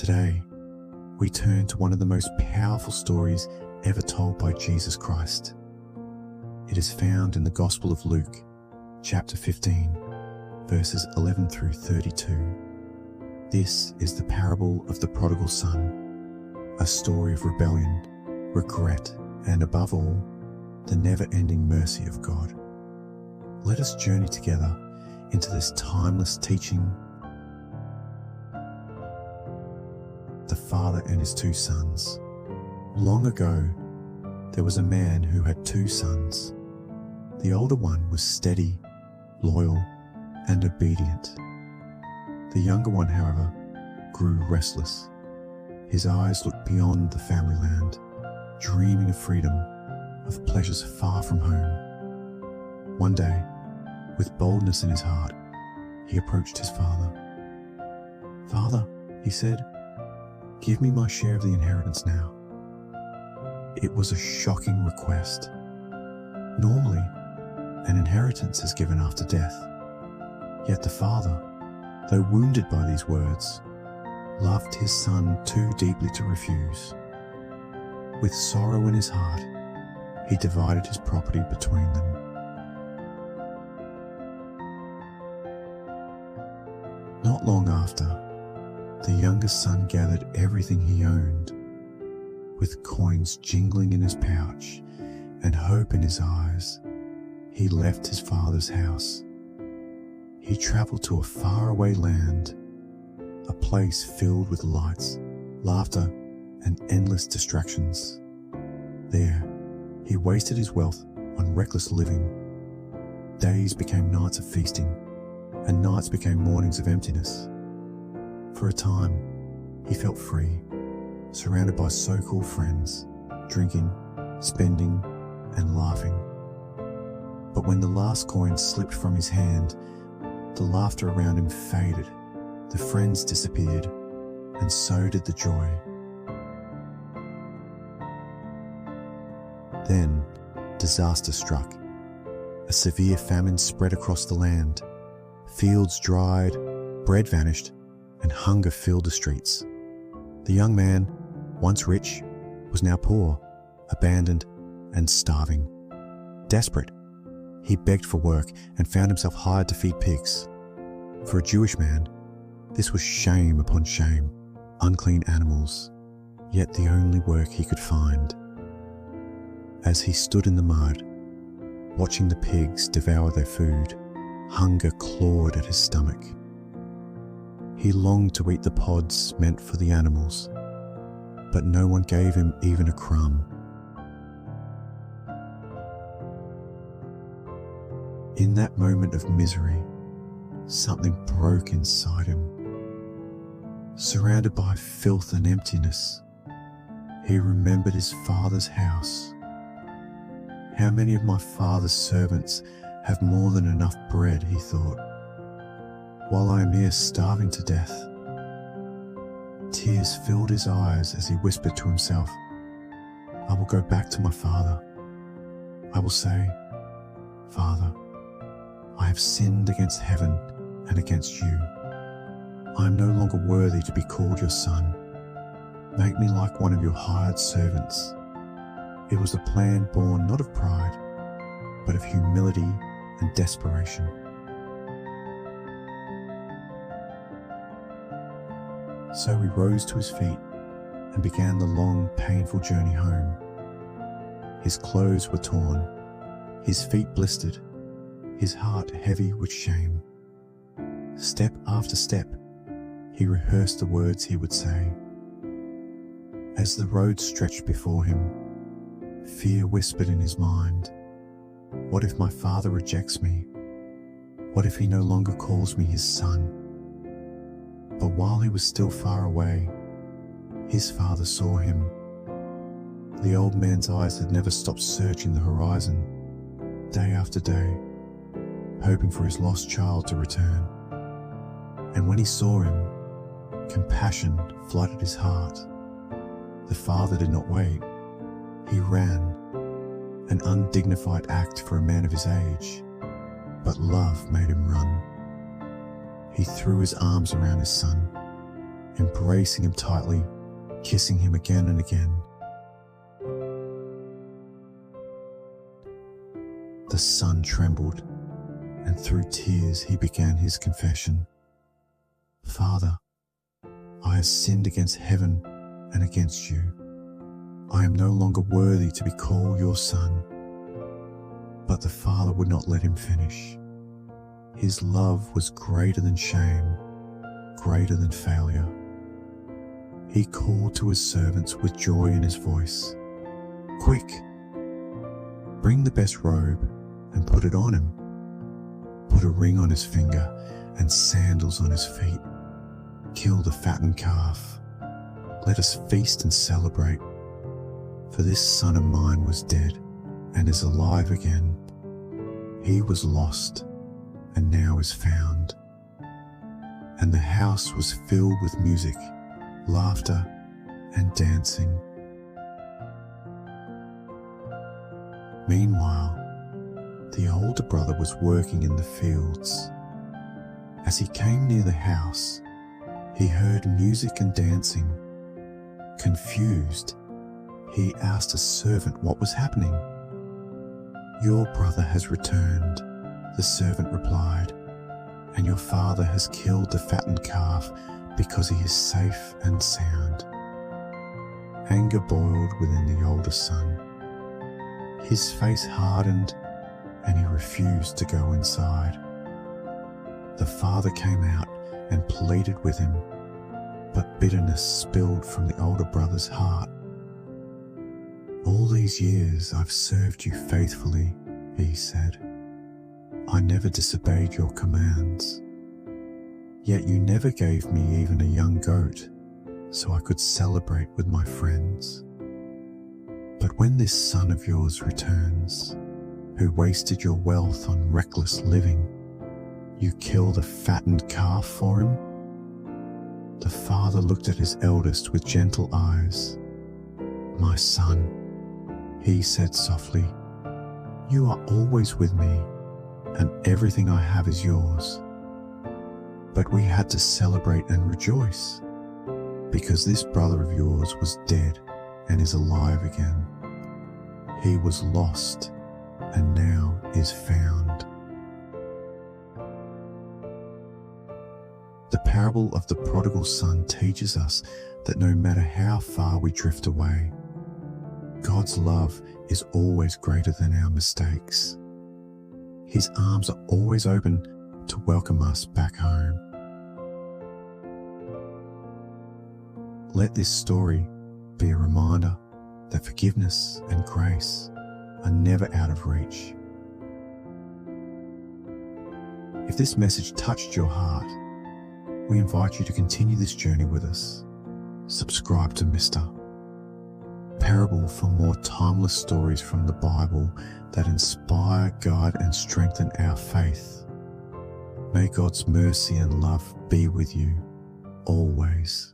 Today, we turn to one of the most powerful stories ever told by Jesus Christ. It is found in the Gospel of Luke, chapter 15, verses 11 through 32. This is the parable of the Prodigal Son, a story of rebellion, regret, and above all, the never-ending mercy of God. Let us journey together into this timeless teaching. The father and his two sons. Long ago, there was a man who had two sons. The older one was steady, loyal, and obedient. The younger one, however, grew restless. His eyes looked beyond the family land, dreaming of freedom, of pleasures far from home. One day, with boldness in his heart, he approached his father. "Father," he said, "give me my share of the inheritance now." It was a shocking request. Normally, an inheritance is given after death. Yet the father, though wounded by these words, loved his son too deeply to refuse. With sorrow in his heart, he divided his property between them. Not long after, the youngest son gathered everything he owned. With coins jingling in his pouch and hope in his eyes, he left his father's house. He traveled to a faraway land, a place filled with lights, laughter, and endless distractions. There, he wasted his wealth on reckless living. Days became nights of feasting, and nights became mornings of emptiness. For a time, he felt free, surrounded by so-called friends, drinking, spending, and laughing. But when the last coin slipped from his hand, the laughter around him faded, the friends disappeared, and so did the joy. Then, disaster struck. A severe famine spread across the land. Fields dried, bread vanished, and hunger filled the streets. The young man, once rich, was now poor, abandoned, and starving. Desperate, he begged for work and found himself hired to feed pigs. For a Jewish man, this was shame upon shame, unclean animals, yet the only work he could find. As he stood in the mud, watching the pigs devour their food, hunger clawed at his stomach. He longed to eat the pods meant for the animals, but no one gave him even a crumb. In that moment of misery, something broke inside him. Surrounded by filth and emptiness, he remembered his father's house. How many of my father's servants have more than enough bread, he thought, while I am here starving to death. Tears filled his eyes as he whispered to himself, "I will go back to my father. I will say, 'Father, I have sinned against heaven and against you. I am no longer worthy to be called your son. Make me like one of your hired servants.'" It was a plan born not of pride, but of humility and desperation. So he rose to his feet and began the long, painful journey home. His clothes were torn, his feet blistered, his heart heavy with shame. Step after step, he rehearsed the words he would say. As the road stretched before him, fear whispered in his mind, "What if my father rejects me? What if he no longer calls me his son?" But while he was still far away, his father saw him. The old man's eyes had never stopped searching the horizon, day after day, hoping for his lost child to return. And when he saw him, compassion flooded his heart. The father did not wait. He ran, an undignified act for a man of his age, but love made him run. He threw his arms around his son, embracing him tightly, kissing him again and again. The son trembled, and through tears he began his confession. "Father, I have sinned against heaven and against you. I am no longer worthy to be called your son." But the father would not let him finish. His love was greater than shame, greater than failure. He called to his servants with joy in his voice. "Quick, bring the best robe and put it on him. Put a ring on his finger and sandals on his feet. Kill the fattened calf. Let us feast and celebrate. For this son of mine was dead and is alive again. He was lost and now is found." And the house was filled with music, laughter, and dancing. Meanwhile, the older brother was working in the fields. As he came near the house, he heard music and dancing. Confused, he asked a servant what was happening. "Your brother has returned," the servant replied, "and your father has killed the fattened calf because he is safe and sound." Anger boiled within the older son. His face hardened, and he refused to go inside. The father came out and pleaded with him, but bitterness spilled from the older brother's heart. "All these years I've served you faithfully," he said. "I never disobeyed your commands. Yet you never gave me even a young goat so I could celebrate with my friends. But when this son of yours returns, who wasted your wealth on reckless living, you kill the fattened calf for him?" The father looked at his eldest with gentle eyes. "My son," he said softly, "you are always with me, and everything I have is yours. But we had to celebrate and rejoice, because this brother of yours was dead and is alive again. He was lost and now is found." The parable of the prodigal son teaches us that no matter how far we drift away, God's love is always greater than our mistakes. His arms are always open to welcome us back home. Let this story be a reminder that forgiveness and grace are never out of reach. If this message touched your heart, we invite you to continue this journey with us. Subscribe to MrParable for more timeless stories from the Bible that inspire, guide, and strengthen our faith. May God's mercy and love be with you always.